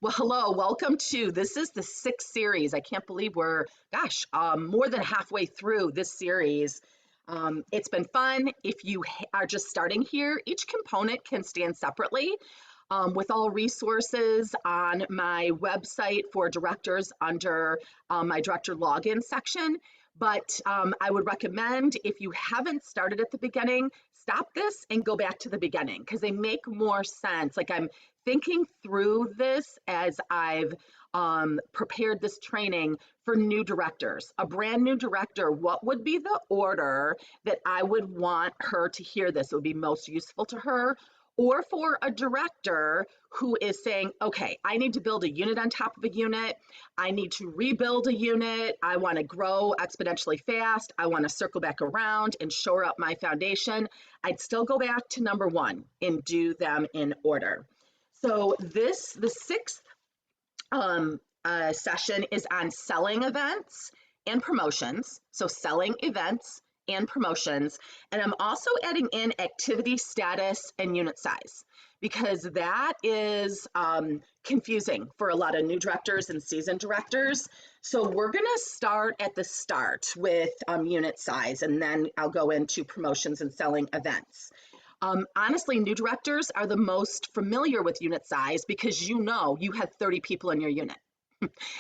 Well, hello, welcome to this is the sixth series. I can't believe we're, more than halfway through this series. It's been fun. If you are just starting here, each component can stand separately with all resources on my website for directors under my director login section. But I would recommend if you haven't started at the beginning, stop this and go back to the beginning because they make more sense. Like I'm thinking through this as I've prepared this training for new directors. A brand new director, what would be the order that I would want her to hear this? It would be most useful to her. Or for a director who is saying, okay, I need to build a unit on top of a unit. I need to rebuild a unit. I want to grow exponentially fast. I want to circle back around and shore up my foundation. I'd still go back to number one and do them in order. So the sixth session is on selling events and promotions. So selling events and promotions. And I'm also adding in activity status and unit size because that is confusing for a lot of new directors and seasoned directors. So we're going to start at the start with unit size, and then I'll go into promotions and selling events. Honestly, new directors are the most familiar with unit size because you know you have 30 people in your unit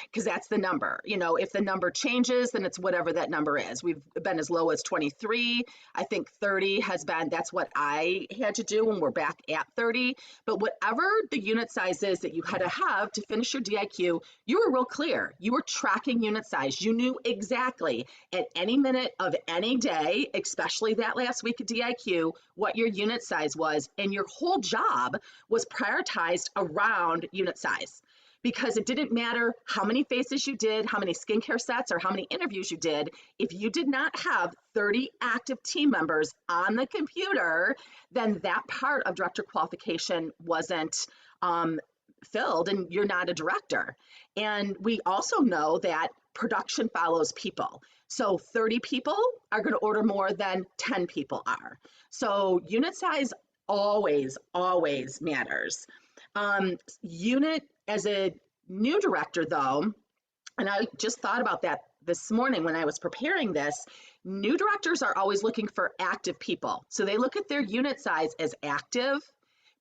because that's the number. You know, if the number changes, then it's whatever that number is. We've been as low as 23. I think 30 has been, that's what I had to do when we're back at 30. But whatever the unit size is that you had to have to finish your DIQ, you were real clear. You were tracking unit size. You knew exactly at any minute of any day, especially that last week of DIQ, what your unit size was. And your whole job was prioritized around unit size, because it didn't matter how many faces you did, how many skincare sets, or how many interviews you did. If you did not have 30 active team members on the computer, then that part of director qualification wasn't filled and you're not a director. And we also know that production follows people. So 30 people are going to order more than 10 people are. So unit size always matters. Unit as a new director though, and I just thought about that this morning when I was preparing this, new directors are always looking for active people. So they look at their unit size as active,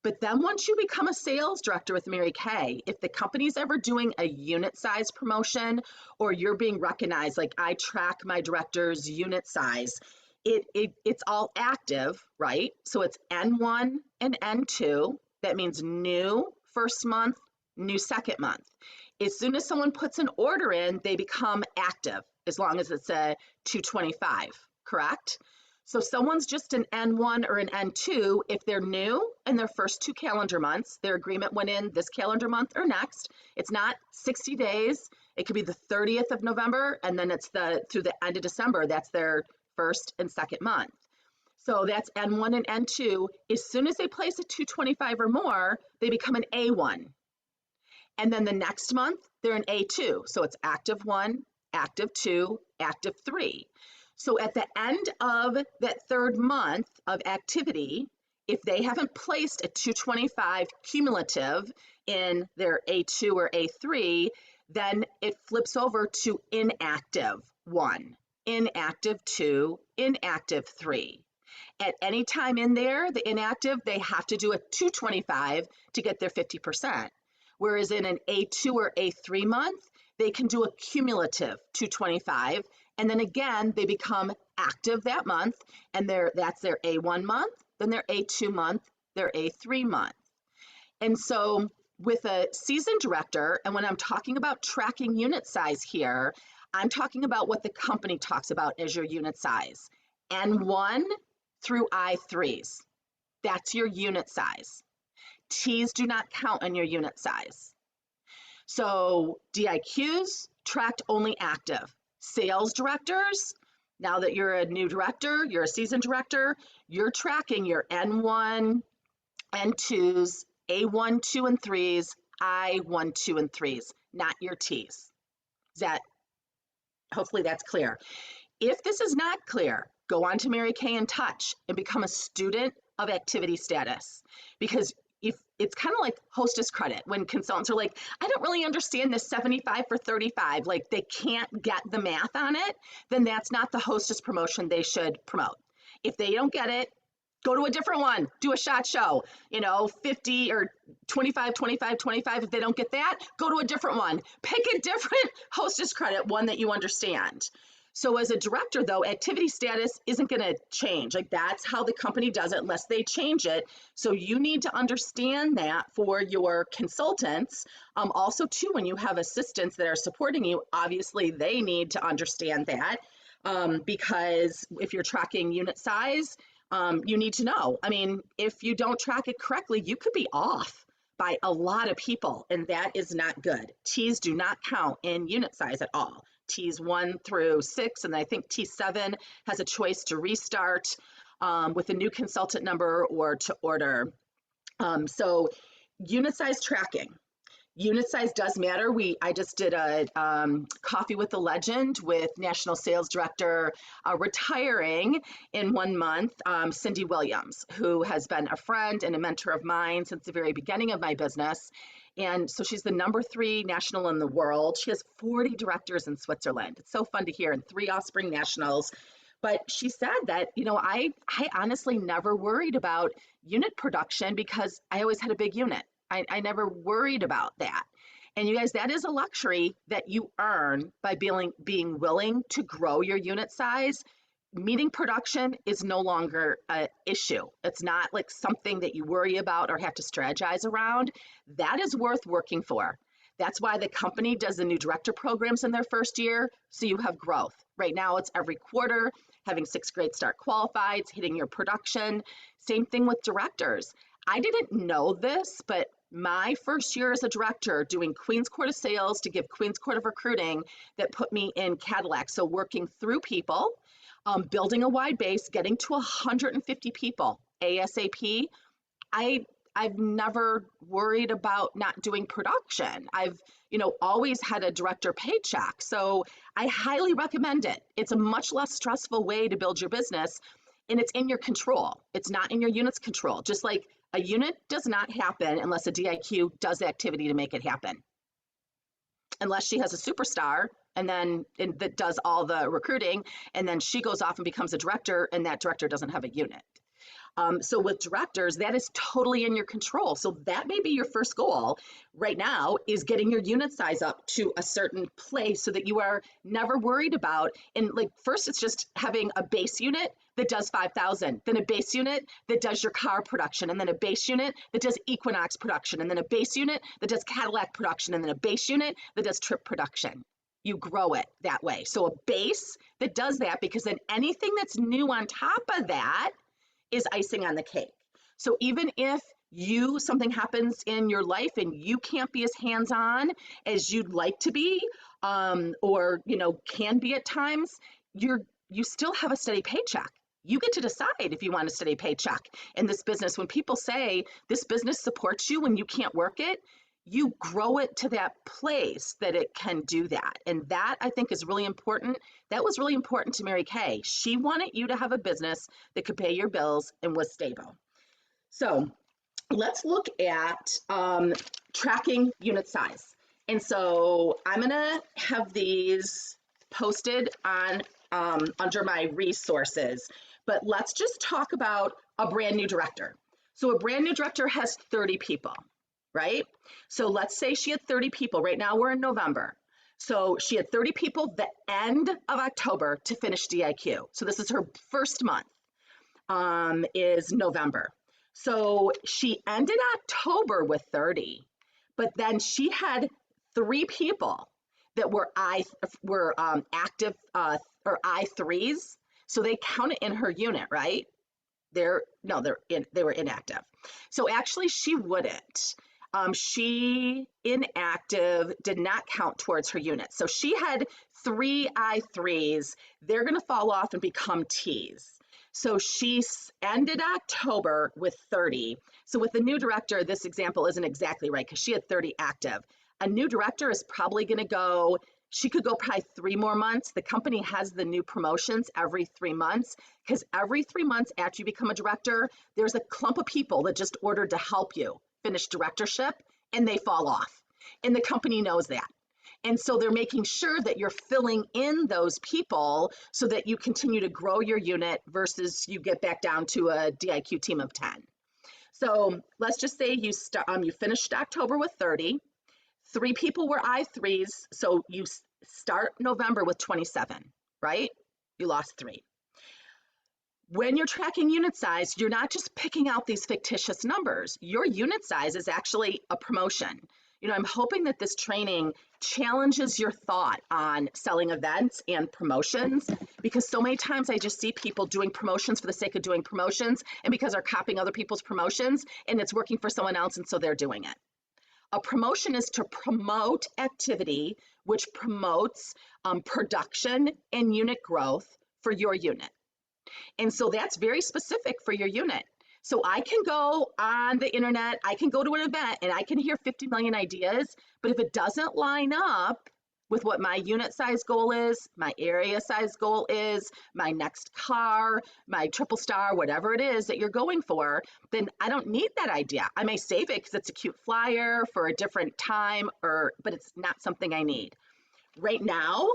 but then once you become a sales director with Mary Kay, if the company's ever doing a unit size promotion or you're being recognized, like I track my director's unit size, it's all active, right? So it's N1 and N2. That means new first month, new second month. As soon as someone puts an order in, they become active as long as it's a 225, correct? So someone's just an N1 or an N2 if they're new in their first 2 calendar months. Their agreement went in this calendar month or next. It's not 60 days. It could be the 30th of November, and then it's through the end of December. That's their first and second month. So that's N1 and N2. As soon as they place a 225 or more, they become an A1. And then the next month, they're an A2. So it's active 1, active 2, active 3. So at the end of that third month of activity, if they haven't placed a 225 cumulative in their A2 or A3, then it flips over to inactive 1, inactive 2, inactive 3. At any time in there, the inactive, they have to do a 225 to get their 50%. Whereas in an A2 or A3 month, they can do a cumulative 225. And then again, they become active that month, and that's their A1 month, then their A2 month, their A3 month. And so with a seasoned director, and when I'm talking about tracking unit size here, I'm talking about what the company talks about as your unit size. N1 through I3s. That's your unit size. T's do not count on your unit size. So DIQs tracked only active. Sales directors, now that you're a new director, you're a seasoned director, you're tracking your N1, N2s, A1, 2, and 3s, I1, 2, and 3s, not your T's. Hopefully that's clear. If this is not clear, go on to Mary Kay in Touch and become a student of activity status, because if it's kind of like hostess credit when consultants are like, I don't really understand this 75 for 35, like they can't get the math on it, then that's not the hostess promotion they should promote. If they don't get it, go to a different one, do a shot show, 50 or 25, 25, 25. If they don't get that, go to a different one. Pick a different hostess credit, one that you understand. So as a director, though, activity status isn't going to change. Like that's how the company does it unless they change it. So you need to understand that for your consultants. Also, too, when you have assistants that are supporting you, obviously they need to understand that because if you're tracking unit size, you need to know. I mean, if you don't track it correctly, you could be off by a lot of people, and that is not good. T's do not count in unit size at all. T's 1 through 6, and I think T7 has a choice to restart with a new consultant number or to order. So unit size tracking. Unit size does matter. I just did a coffee with a legend with National Sales Director retiring in 1 month, Cindy Williams, who has been a friend and a mentor of mine since the very beginning of my business. And so she's the #3 national in the world. She has 40 directors in Switzerland. It's so fun to hear, and 3 Offspring nationals. But she said that, I honestly never worried about unit production because I always had a big unit. I never worried about that. And you guys, that is a luxury that you earn by being willing to grow your unit size. Meeting production is no longer an issue. It's not like something that you worry about or have to strategize around. That is worth working for. That's why the company does the new director programs in their first year, so you have growth. Right now, it's every quarter, having 6 Great Start qualifieds, hitting your production. Same thing with directors. I didn't know this, but my first year as a director doing Queen's Court of Sales to give Queen's Court of Recruiting that put me in Cadillac. So working through people, building a wide base, getting to 150 people ASAP. I've never worried about not doing production. I've, always had a director paycheck. So I highly recommend it. It's a much less stressful way to build your business, and it's in your control. It's not in your unit's control. Just like a unit does not happen unless a DIQ does activity to make it happen. Unless she has a superstar that does all the recruiting, and then she goes off and becomes a director, and that director doesn't have a unit. So with directors, that is totally in your control. So that may be your first goal right now, is getting your unit size up to a certain place so that you are never worried about. And like first, it's just having a base unit that does 5,000, then a base unit that does your car production, and then a base unit that does Equinox production, and then a base unit that does Cadillac production, and then a base unit that does trip production. You grow it that way. So a base that does that, because then anything that's new on top of that is icing on the cake. So even if something happens in your life and you can't be as hands-on as you'd like to be, or can be at times, you still have a steady paycheck. You get to decide if you want a steady paycheck in this business. When people say this business supports you when you can't work it, you grow it to that place that it can do that. And that, I think, is really important. That was really important to Mary Kay. She wanted you to have a business that could pay your bills and was stable. So let's look at tracking unit size. And so I'm going to have these posted on under my resources. But let's just talk about a brand new director. So a brand new director has 30 people. Right? So let's say she had 30 people. Right now we're in November. So she had 30 people the end of October to finish DIQ. So this is her first month, is November. So she ended October with 30, but then she had 3 people that were active or I3s. So they counted in her unit, right? They were inactive. So actually she wouldn't. She inactive did not count towards her unit. So she had 3 I3s. They're going to fall off and become Ts. So she ended October with 30. So with the new director, this example isn't exactly right because she had 30 active. A new director is probably going to go, she could go probably 3 more months. The company has the new promotions every 3 months, because every 3 months after you become a director, there's a clump of people that just ordered to help you finish directorship and they fall off. And the company knows that. And so they're making sure that you're filling in those people so that you continue to grow your unit versus you get back down to a DIQ team of 10. So let's just say you finished October with 30. 3 people were I3s, so you start November with 27, right? You lost 3. When you're tracking unit size, you're not just picking out these fictitious numbers. Your unit size is actually a promotion. You know, I'm hoping that this training challenges your thought on selling events and promotions, because so many times I just see people doing promotions for the sake of doing promotions and because they're copying other people's promotions and it's working for someone else and so they're doing it. A promotion is to promote activity, which promotes production and unit growth for your unit. And so that's very specific for your unit. So I can go on the internet, I can go to an event and I can hear 50 million ideas, but if it doesn't line up with what my unit size goal is, my area size goal is, my next car, my triple star, whatever it is that you're going for, then I don't need that idea. I may save it because it's a cute flyer for a different time, but it's not something I need. Right now,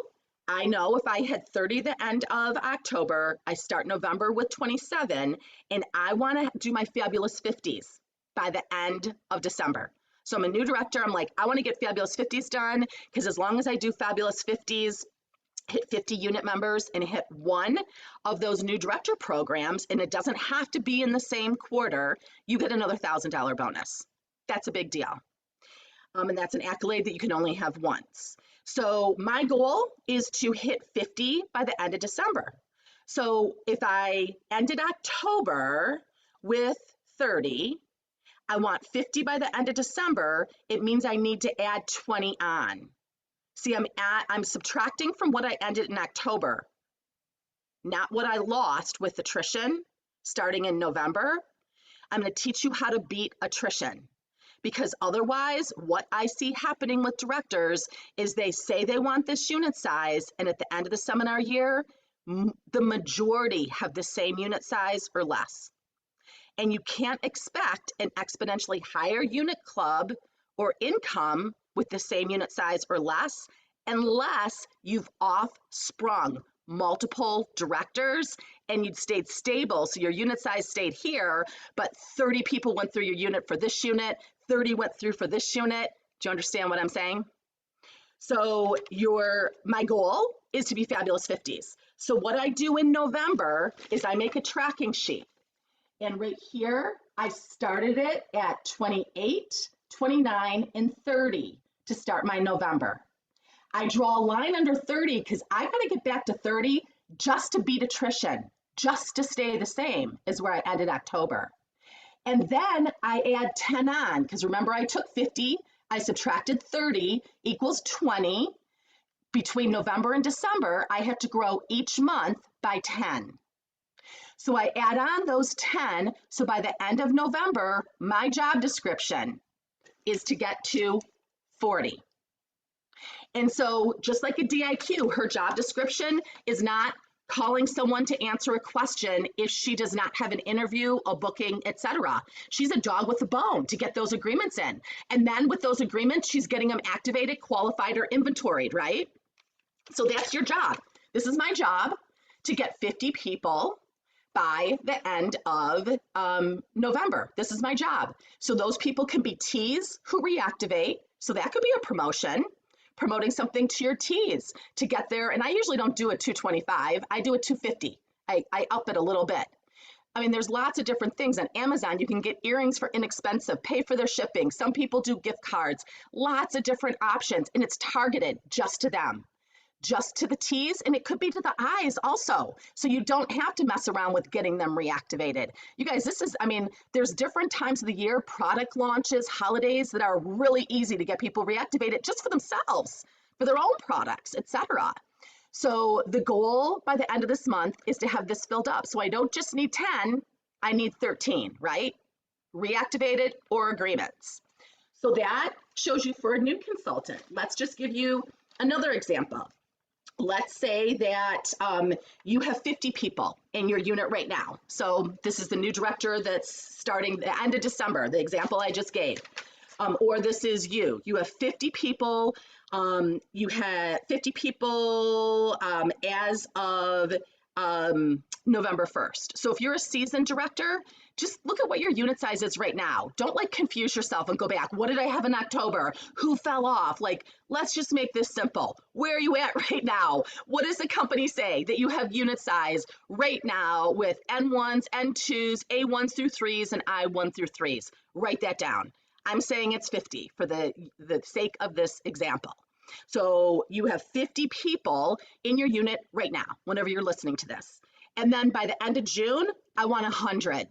I know if I had 30 the end of October, I start November with 27, and I want to do my fabulous 50s by the end of December. So I'm a new director. I'm like, I want to get fabulous 50s done, because as long as I do fabulous 50s, hit 50 unit members and hit one of those new director programs, and it doesn't have to be in the same quarter, you get another $1,000 bonus. That's a big deal. And that's an accolade that you can only have once. So my goal is to hit 50 by the end of December. So if I ended October with 30, I want 50 by the end of December. It means I need to add 20 on. See, I'm subtracting from what I ended in October, not what I lost with attrition starting in November. I'm going to teach you how to beat attrition. Because otherwise, what I see happening with directors is they say they want this unit size, and at the end of the seminar year, the majority have the same unit size or less. And you can't expect an exponentially higher unit club or income with the same unit size or less unless you've off-sprung multiple directors and you'd stayed stable. So your unit size stayed here, but 30 people went through your unit for this unit, 30 went through for this unit. Do you understand what I'm saying? So my goal is to be fabulous 50s. So what I do in November is I make a tracking sheet. And right here, I started it at 28, 29, and 30 to start my November. I draw a line under 30 because I got to get back to 30 just to beat attrition, just to stay the same as where I ended October. And then I add 10 on, because remember I took 50, I subtracted 30 equals 20. Between November and December, I had to grow each month by 10. So I add on those 10, so by the end of November, my job description is to get to 40. And so just like a DIQ, her job description is not calling someone to answer a question if she does not have an interview, a booking, etc. She's a dog with a bone to get those agreements in. And then with those agreements, she's getting them activated, qualified, or inventoried, right? So that's your job. This is my job, to get 50 people by the end of November. This is my job. So those people can be Ts who reactivate. So that could be a promotion. Promoting something to your Ts to get there. And I usually don't do a 225. I do a 250. I up it a little bit. I mean, there's lots of different things. On Amazon, you can get earrings for inexpensive, pay for their shipping. Some people do gift cards, lots of different options, and it's targeted just to them, just to the T's, and it could be to the I's also. So you don't have to mess around with getting them reactivated. You guys, there's different times of the year, product launches, holidays that are really easy to get people reactivated just for themselves, for their own products, etc. So the goal by the end of this month is to have this filled up. So I don't just need 10, I need 13, right? Reactivated or agreements. So that shows you for a new consultant. Let's just give you another example. let's say that you have 50 people in your unit right now. So this is the new director that's starting the end of December, the example I just gave. Or this is you. You have 50 people. You have 50 people as of November 1st. So if you're a seasoned director, just look at what your unit size is right now. Don't like confuse yourself and go back. What did I have in October? Who fell off? Like, let's just make this simple. Where are you at right now? What does the company say that you have unit size right now with N1s, N2s, A1s through 3s, and I1 through 3s? Write that down. I'm saying it's 50 for the sake of this example. So you have 50 people in your unit right now, whenever you're listening to this. And then by the end of June, I want 100.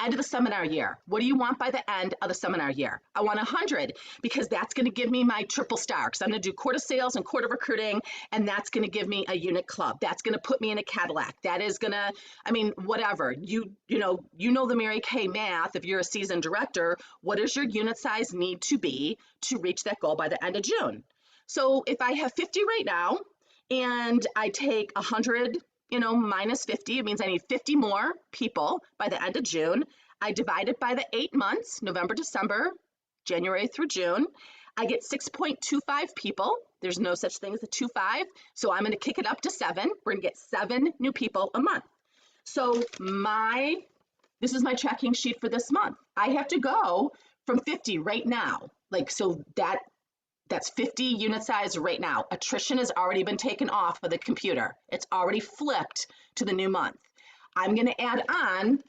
End of the seminar year. What do you want by the end of the seminar year? I want 100 because that's going to give me my triple star because I'm going to do quarter sales and quarter recruiting, and that's going to give me a unit club. That's going to put me in a Cadillac. That is going to, I mean, whatever. You know the Mary Kay math. If you're a seasoned director, what does your unit size need to be to reach that goal by the end of June? So if I have 50 right now and I take 100, minus 50, it means I need 50 more people by the end of June. I divide it by the 8 months, November, December, January through June. I get 6.25 people. There's no such thing as a 2.5. So I'm going to kick it up to 7. We're going to get 7 new people a month. So this is my tracking sheet for this month. I have to go from 50 right now. That's 50 unit size right now. Attrition has already been taken off of the computer. It's already flipped to the new month. I'm going to add on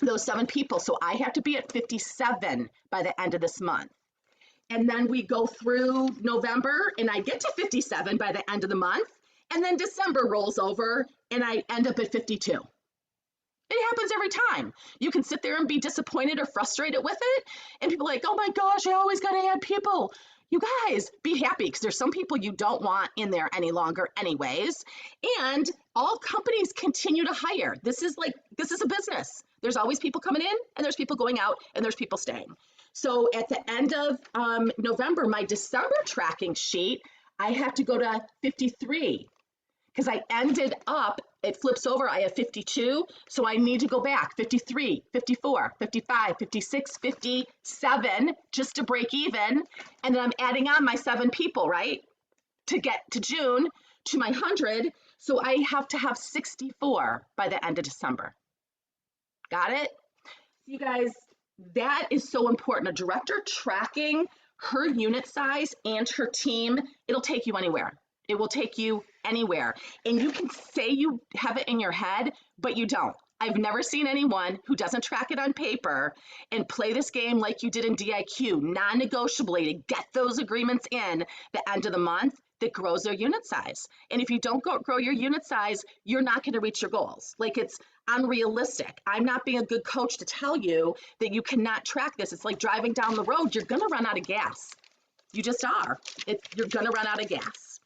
those 7 people. So I have to be at 57 by the end of this month. And then we go through November and I get to 57 by the end of the month. And then December rolls over and I end up at 52. It happens every time. You can sit there and be disappointed or frustrated with it. And people are like, oh my gosh, I always got to add people. You guys, be happy because there's some people you don't want in there any longer anyways. And all companies continue to hire. This is a business. There's always people coming in and there's people going out and there's people staying. So at the end of November, my December tracking sheet, I have to go to 53 because I ended up, it flips over, I have 52. So I need to go back 53, 54, 55, 56, 57 just to break even. And then I'm adding on my 7 people, right? To get to June to my 100. So I have to have 64 by the end of December. Got it? You guys, that is so important. A director tracking her unit size and her team, it'll take you anywhere. It will take you anywhere. And you can say you have it in your head, but you don't. I've never seen anyone who doesn't track it on paper and play this game like you did in DIQ, non-negotiably to get those agreements in the end of the month that grows their unit size. And if you don't grow your unit size, you're not going to reach your goals. Like, it's unrealistic. I'm not being a good coach to tell you that you cannot track this. It's like driving down the road. You're going to run out of gas. You just are. You're going to run out of gas.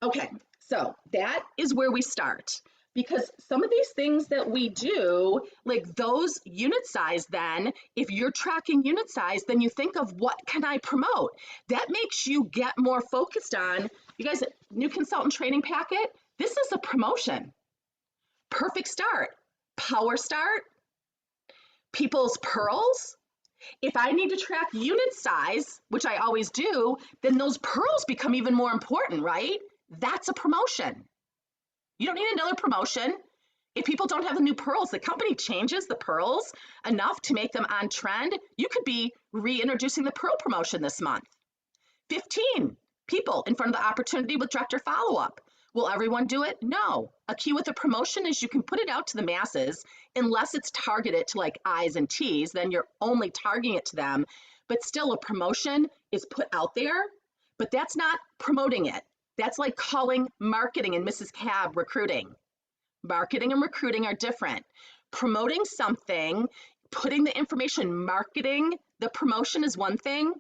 Okay, so that is where we start, because some of these things that we do, like those unit size, then if you're tracking unit size, then you think of what can I promote? That makes you get more focused on, you guys, new consultant training packet, this is a promotion. Perfect start, power start, people's pearls. If I need to track unit size, which I always do, then those pearls become even more important, right? That's a promotion. You don't need another promotion. If people don't have the new pearls, the company changes the pearls enough to make them on trend. You could be reintroducing the pearl promotion this month. 15 people in front of the opportunity with director follow-up. Will everyone do it? No. A key with a promotion is you can put it out to the masses unless it's targeted to like I's and T's, then you're only targeting it to them. But still, a promotion is put out there, but that's not promoting it. That's like calling marketing and Mrs. Cab recruiting. Marketing and recruiting are different. Promoting something, putting the information, marketing the promotion is one thing.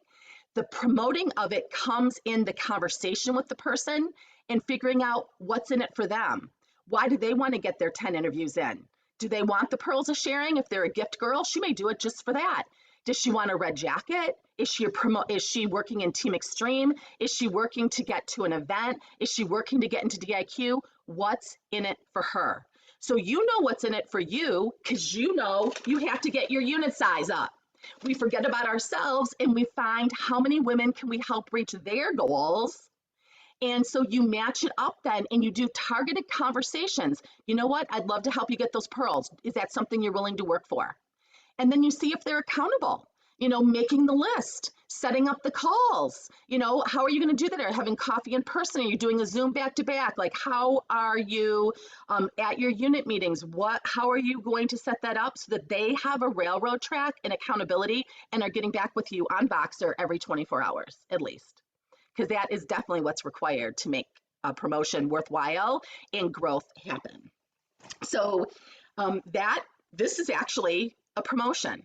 The promoting of it comes in the conversation with the person and figuring out what's in it for them. Why do they want to get their 10 interviews in? Do they want the pearls of sharing? If they're a gift girl, she may do it just for that. Does she want a red jacket? Is she working in Team Extreme? Is she working to get to an event? Is she working to get into DIQ? What's in it for her? So you know what's in it for you because you know you have to get your unit size up. We forget about ourselves and we find how many women can we help reach their goals. And so you match it up then and you do targeted conversations. You know what? I'd love to help you get those pearls. Is that something you're willing to work for? And then you see if they're accountable, making the list, setting up the calls. How are you going to do that? Are you having coffee in person? Are you doing a Zoom back to back? Like, how are you at your unit meetings? How are you going to set that up so that they have a railroad track and accountability and are getting back with you on Voxer every 24 hours at least? Because that is definitely what's required to make a promotion worthwhile and growth happen. So this is actually a promotion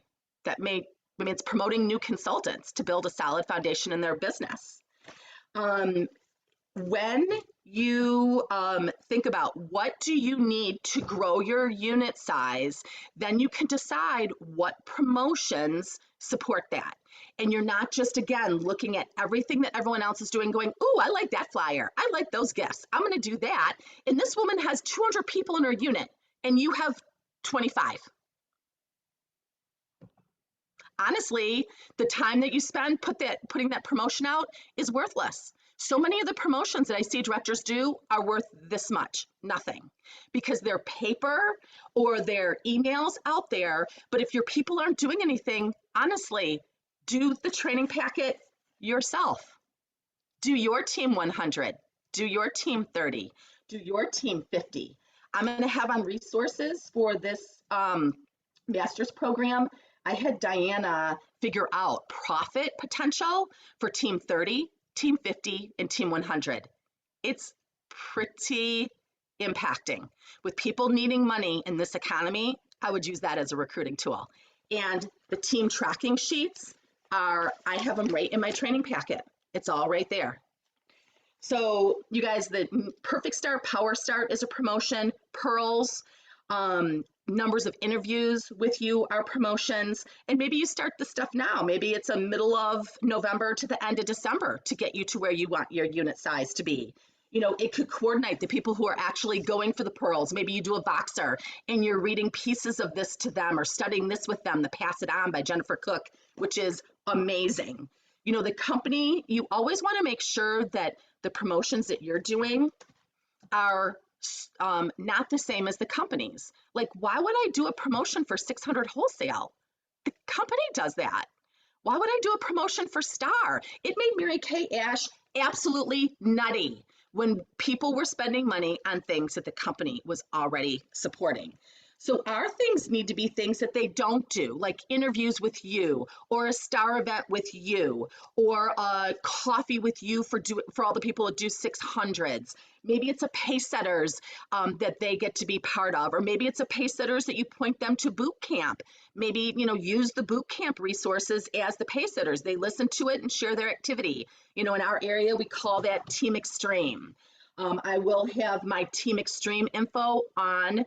it's promoting new consultants to build a solid foundation in their business. When you think about what do you need to grow your unit size, then you can decide what promotions support that. And you're not just, again, looking at everything that everyone else is doing going, oh, I like that flyer. I like those gifts. I'm going to do that. And this woman has 200 people in her unit and you have 25. Honestly, the time that you spend putting that promotion out is worthless. So many of the promotions that I see directors do are worth this much, nothing, because they're paper or they're emails out there. But if your people aren't doing anything, honestly, do the training packet yourself. Do your team 100, do your team 30, do your team 50. I'm going to have on resources for this master's program. I had Diana figure out profit potential for team 30, team 50, and team 100. It's pretty impacting. With people needing money in this economy, I would use that as a recruiting tool. And the team tracking sheets I have them right in my training packet. It's all right there. So you guys, the Perfect Start, Power Start is a promotion. Pearls, numbers of interviews with you are promotions, and maybe you start the stuff now. Maybe it's a middle of November to the end of December to get you to where you want your unit size to be. It could coordinate the people who are actually going for the pearls. Maybe you do a Voxer and you're reading pieces of this to them or studying this with them, the Pass It On by Jennifer Cook, which is amazing. The company, you always want to make sure that the promotions that you're doing are not the same as the company's. Like, why would I do a promotion for 600 wholesale? The company does that. Why would I do a promotion for Star? It made Mary Kay Ash absolutely nutty when people were spending money on things that the company was already supporting. So our things need to be things that they don't do, like interviews with you, or a Star event with you, or a coffee with you for all the people that do 600s. Maybe it's a Pacesetters that they get to be part of, or maybe it's a Pacesetters that you point them to boot camp. Maybe, use the boot camp resources as the Pacesetters. They listen to it and share their activity. In our area, we call that Team Extreme. I will have my Team Extreme info on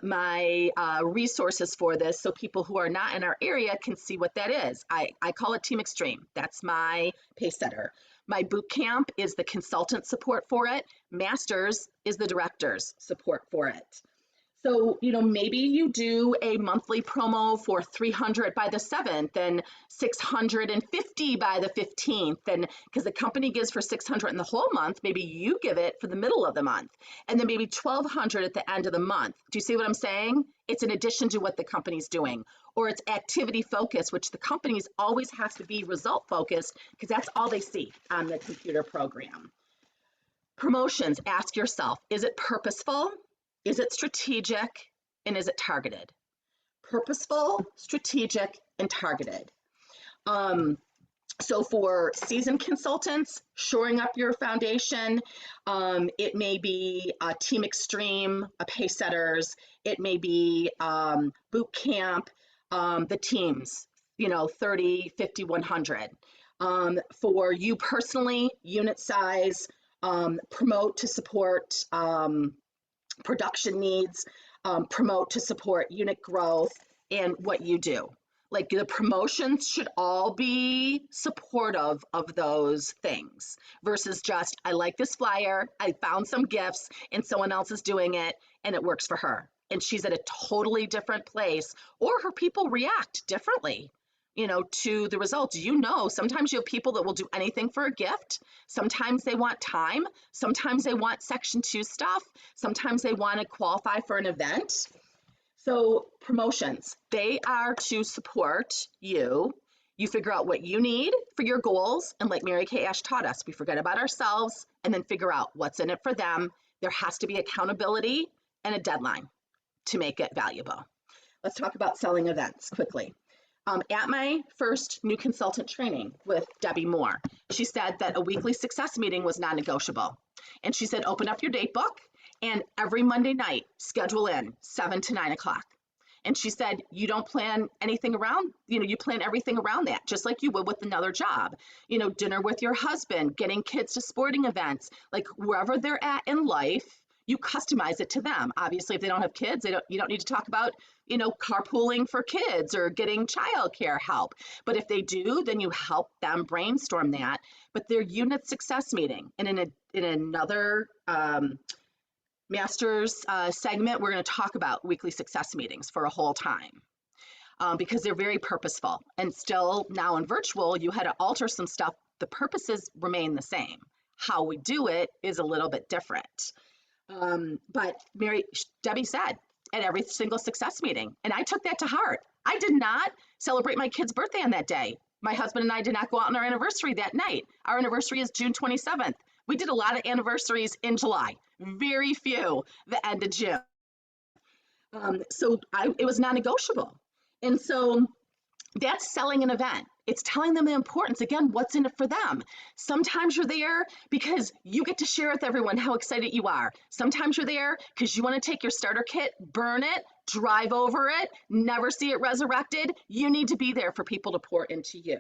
my resources for this so people who are not in our area can see what that is. I call it Team Extreme. That's my Pacesetter. My boot camp is the consultant support for it. Masters is the director's support for it. So, maybe you do a monthly promo for 300 by the 7th and 650 by the 15th. And because the company gives for 600 in the whole month, maybe you give it for the middle of the month. And then maybe 1,200 at the end of the month. Do you see what I'm saying? It's in addition to what the company's doing. Or it's activity focused, which the companies always have to be result focused because that's all they see on the computer program. Promotions, ask yourself, is it purposeful? Is it strategic, and is it targeted? Purposeful, strategic, and targeted. So for seasoned consultants, shoring up your foundation, it may be a Team Extreme, a Pacesetters, it may be boot camp, the teams, 30, 50, 100. For you personally, unit size, promote to support production needs, promote to support unit growth, and what you do. Like the promotions should all be supportive of those things versus just, I like this flyer, I found some gifts and someone else is doing it and it works for her. And she's at a totally different place, or her people react differently, to the results. Sometimes you have people that will do anything for a gift. Sometimes they want time. Sometimes they want Section 2 stuff. Sometimes they want to qualify for an event. So promotions, they are to support you. You figure out what you need for your goals. And like Mary Kay Ash taught us, we forget about ourselves and then figure out what's in it for them. There has to be accountability and a deadline to make it valuable. Let's talk about selling events quickly. At my first new consultant training with Debbie Moore, she said that a weekly success meeting was non-negotiable. And she said, open up your date book and every Monday night, schedule in 7 to 9 o'clock. And she said, you don't plan anything around, you plan everything around that, just like you would with another job. Dinner with your husband, getting kids to sporting events, like wherever they're at in life, you customize it to them. Obviously, if they don't have kids, you don't need to talk about, carpooling for kids or getting childcare help. But if they do, then you help them brainstorm that. But their unit success meeting, and in another master's segment, we're going to talk about weekly success meetings for a whole time because they're very purposeful. And still now in virtual, you had to alter some stuff. The purposes remain the same. How we do it is a little bit different. But Debbie said at every single success meeting, and I took that to heart. I did not celebrate my kid's birthday on that day. My husband and I did not go out on our anniversary that night. Our anniversary is June 27th. We did a lot of anniversaries in July, very few the end of June. It was non-negotiable. And so that's selling an event. It's telling them the importance, again, what's in it for them. Sometimes you're there because you get to share with everyone how excited you are. Sometimes you're there because you want to take your starter kit, burn it, drive over it, never see it resurrected. You need to be there for people to pour into you.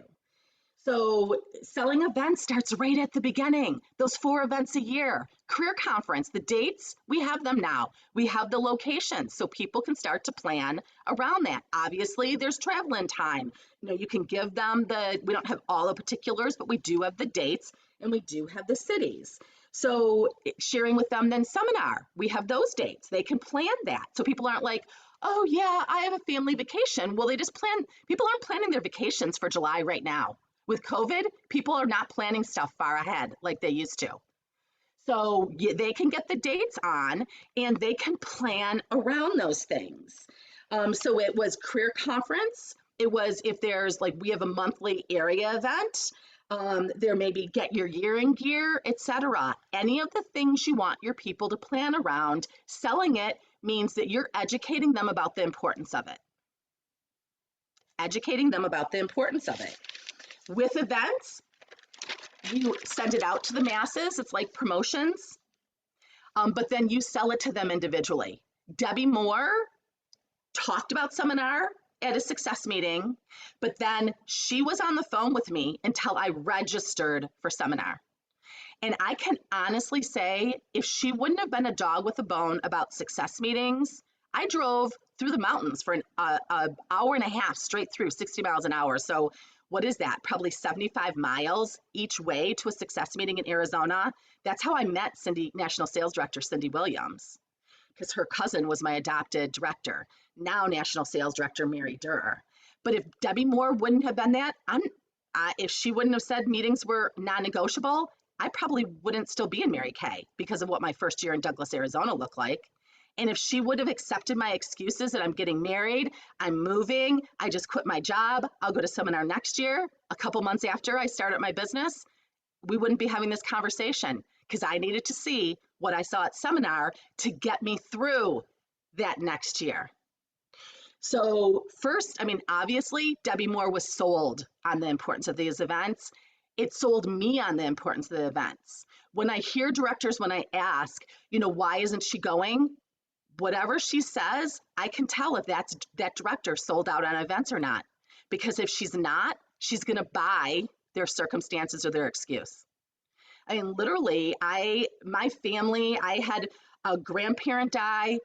So selling events starts right at the beginning, those 4 events a year. Career conference, the dates, we have them now. We have the locations so people can start to plan around that. Obviously, there's traveling time. You can give them we don't have all the particulars, but we do have the dates and we do have the cities. So sharing with them then seminar, we have those dates. They can plan that. So people aren't like, oh yeah, I have a family vacation. Well, people aren't planning their vacations for July right now. With COVID, people are not planning stuff far ahead like they used to. So they can get the dates on and they can plan around those things. So it was career conference. It was if there's we have a monthly area event. There may be get your year in gear, etc. Any of the things you want your people to plan around, selling it means that you're educating them about the importance of it. Educating them about the importance of it. With events, you send it out to the masses. It's like promotions, but then you sell it to them individually. Debbie Moore talked about seminar at a success meeting, but then she was on the phone with me until I registered for seminar. And I can honestly say, if she wouldn't have been a dog with a bone about success meetings, I drove through the mountains for an hour and a half straight through, 60 miles an hour. So what is that? Probably 75 miles each way to a success meeting in Arizona. That's how I met National Sales Director Cindy Williams, because her cousin was my adopted director, now National Sales Director Mary Durr. But if Debbie Moore wouldn't have been that, if she wouldn't have said meetings were non-negotiable, I probably wouldn't still be in Mary Kay because of what my first year in Douglas, Arizona looked like. And if she would have accepted my excuses that I'm getting married, I'm moving, I just quit my job, I'll go to seminar next year, a couple months after I started my business, we wouldn't be having this conversation because I needed to see what I saw at seminar to get me through that next year. So first, obviously, Debbie Moore was sold on the importance of these events. It sold me on the importance of the events. When I hear directors, when I ask, why isn't she going? Whatever she says, I can tell if that director sold out on events or not. Because if she's not, she's going to buy their circumstances or their excuse. Literally, my family, I had a grandparent die,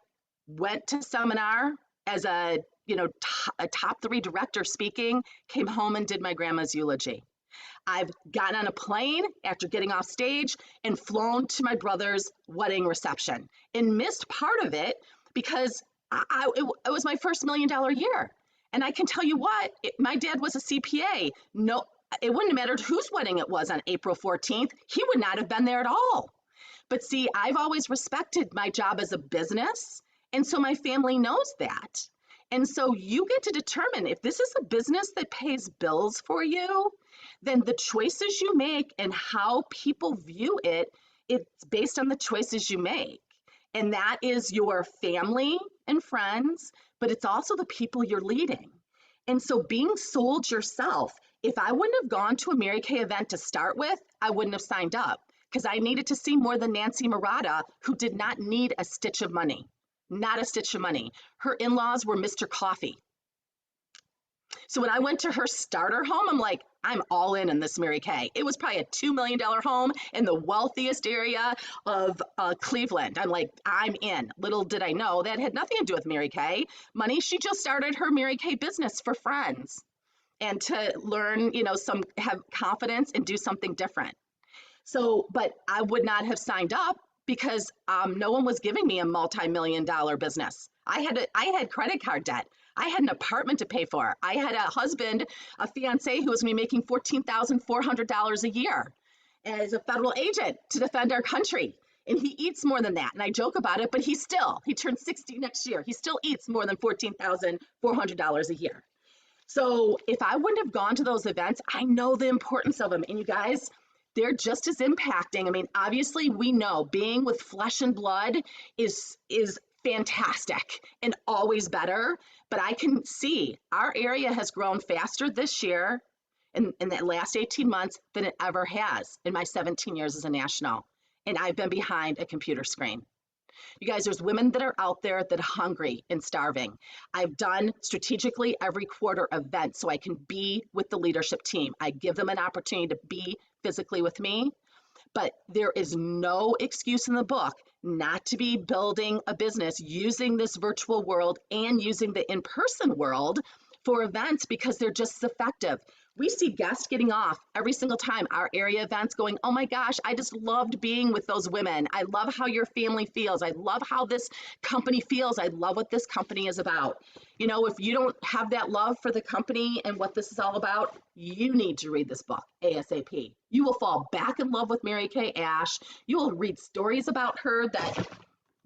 went to seminar as a a top 3 director speaking, came home and did my grandma's eulogy. I've gotten on a plane after getting off stage and flown to my brother's wedding reception and missed part of it because it was my first $1 million year. And I can tell you what, my dad was a CPA. No, it wouldn't have mattered whose wedding it was on April 14th. He would not have been there at all. But see, I've always respected my job as a business. And so my family knows that. And so you get to determine if this is a business that pays bills for you, then the choices you make and how people view it, it's based on the choices you make. And that is your family and friends, but it's also the people you're leading. And so being sold yourself, if I wouldn't have gone to a Mary Kay event to start with, I wouldn't have signed up because I needed to see more than Nancy Murata, who did not need a stitch of money. Not a stitch of money. Her in-laws were Mr. Coffee. So when I went to her starter home, I'm like, I'm all in this Mary Kay. It was probably a $2 million home in the wealthiest area of Cleveland. I'm like, I'm in. Little did I know that had nothing to do with Mary Kay. Money, she just started her Mary Kay business for friends and to learn, have confidence and do something different. So, but I would not have signed up because no one was giving me a multi-million-dollar business. I had credit card debt. I had an apartment to pay for. I had a husband, a fiance who was going to be making $14,400 a year as a federal agent to defend our country. And he eats more than that. And I joke about it, but he turned 60 next year. He still eats more than $14,400 a year. So if I wouldn't have gone to those events, I know the importance of them. And you guys, they're just as impacting. I mean, obviously we know being with flesh and blood is fantastic and always better, but I can see our area has grown faster this year in the last 18 months than it ever has in my 17 years as a national. And I've been behind a computer screen. You guys, there's women that are out there that are hungry and starving. I've done strategically every quarter events so I can be with the leadership team. I give them an opportunity to be physically with me, but there is no excuse in the book not to be building a business using this virtual world and using the in-person world for events because they're just as effective. We see guests getting off every single time our area events going, oh my gosh, I just loved being with those women. I love how your family feels. I love how this company feels. I love what this company is about. If you don't have that love for the company and what this is all about, you need to read this book ASAP. You will fall back in love with Mary Kay Ash. You will read stories about her that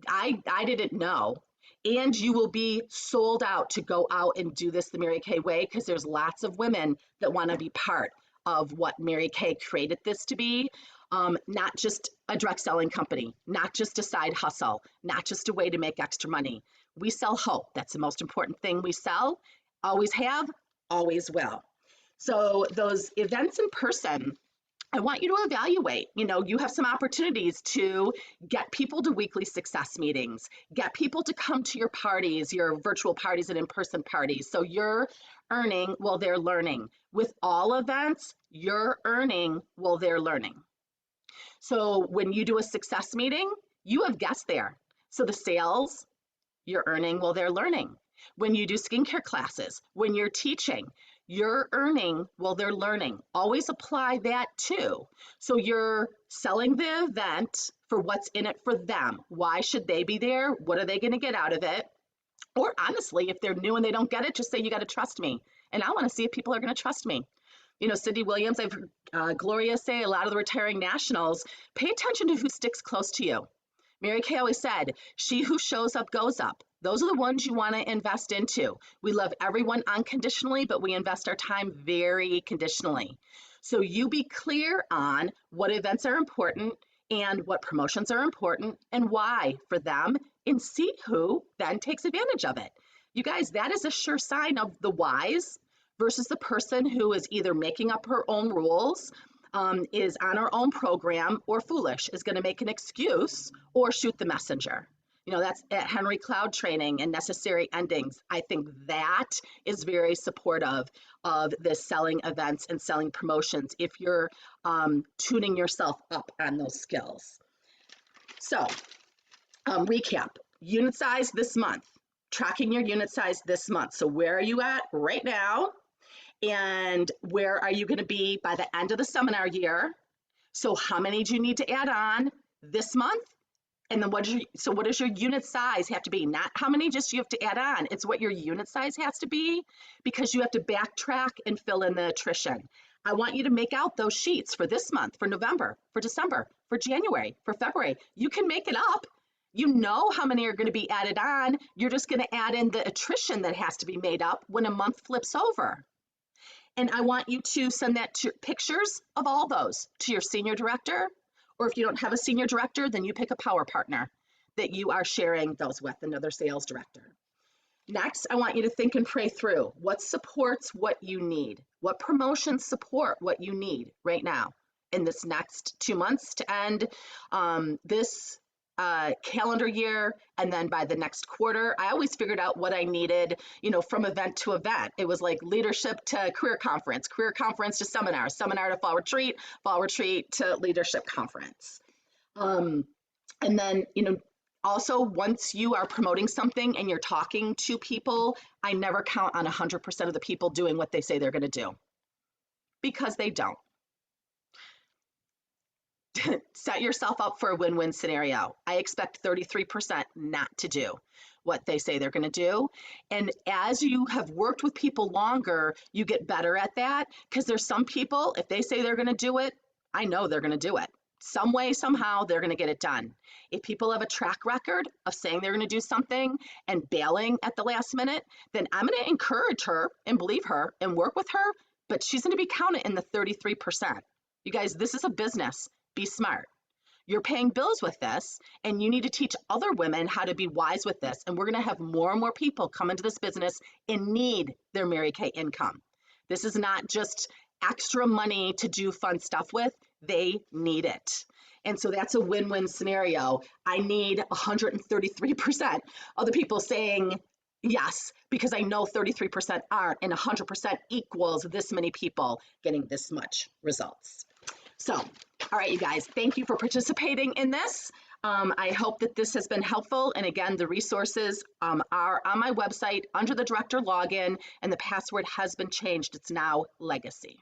I didn't know. And you will be sold out to go out and do this the Mary Kay way because there's lots of women that want to be part of what Mary Kay created this to be. Not just a direct selling company, not just a side hustle, not just a way to make extra money. We sell hope. That's the most important thing we sell. Always have, always will. So those events in person, I want you to evaluate. You have some opportunities to get people to weekly success meetings, get people to come to your parties, your virtual parties and in-person parties. So you're earning while they're learning. With all events, you're earning while they're learning. So when you do a success meeting, you have guests there. So the sales, you're earning while they're learning. When you do skincare classes, when you're teaching, you're earning while they're learning. Always apply that too. So you're selling the event for what's in it for them. Why should they be there? What are they going to get out of it? Or honestly, if they're new and they don't get it, just say, you got to trust me. And I want to see if people are going to trust me. Cindy Williams, I've heard Gloria say, a lot of the retiring nationals, pay attention to who sticks close to you. Mary Kay always said, she who shows up goes up. Those are the ones you want to invest into. We love everyone unconditionally, but we invest our time very conditionally. So you be clear on what events are important and what promotions are important and why for them, and see who then takes advantage of it. You guys, that is a sure sign of the wise versus the person who is either making up her own rules, is on her own program, or foolish, is going to make an excuse or shoot the messenger. That's at Henry Cloud training and necessary endings. I think that is very supportive of the selling events and selling promotions if you're tuning yourself up on those skills. So recap, unit size this month, tracking your unit size this month. So where are you at right now? And where are you going to be by the end of the seminar year? So how many do you need to add on this month? And then what does your unit size have to be? Not how many just you have to add on. It's what your unit size has to be, because you have to backtrack and fill in the attrition. I want you to make out those sheets for this month, for November, for December, for January, for February. You can make it up. You know how many are going to be added on. You're just going to add in the attrition that has to be made up when a month flips over. And I want you to send that to pictures of all those to your senior director, or if you don't have a senior director, then you pick a power partner that you are sharing those with, another sales director. Next, I want you to think and pray through what supports what you need, what promotions support what you need right now in this next 2 months to end this calendar year, and then by the next quarter. I always figured out what I needed, from event to event. It was like leadership to career conference to seminar to fall retreat to leadership conference. And then, also, once you are promoting something and you're talking to people, I never count on 100% of the people doing what they say they're going to do, because they don't. Set yourself up for a win-win scenario. I expect 33% not to do what they say they're going to do. And as you have worked with people longer, you get better at that, because there's some people, if they say they're going to do it, I know they're going to do it. Some way, somehow, they're going to get it done. If people have a track record of saying they're going to do something and bailing at the last minute, then I'm going to encourage her and believe her and work with her, but she's going to be counted in the 33%. You guys, this is a business. Be smart. You're paying bills with this, and you need to teach other women how to be wise with this. And we're going to have more and more people come into this business and need their Mary Kay income. This is not just extra money to do fun stuff with. They need it. And so that's a win-win scenario. I need 133% of the people saying yes, because I know 33% aren't, and 100% equals this many people getting this much results. So, all right, you guys, thank you for participating in this. I hope that this has been helpful. And again, the resources are on my website under the director login, and the password has been changed. It's now Legacy.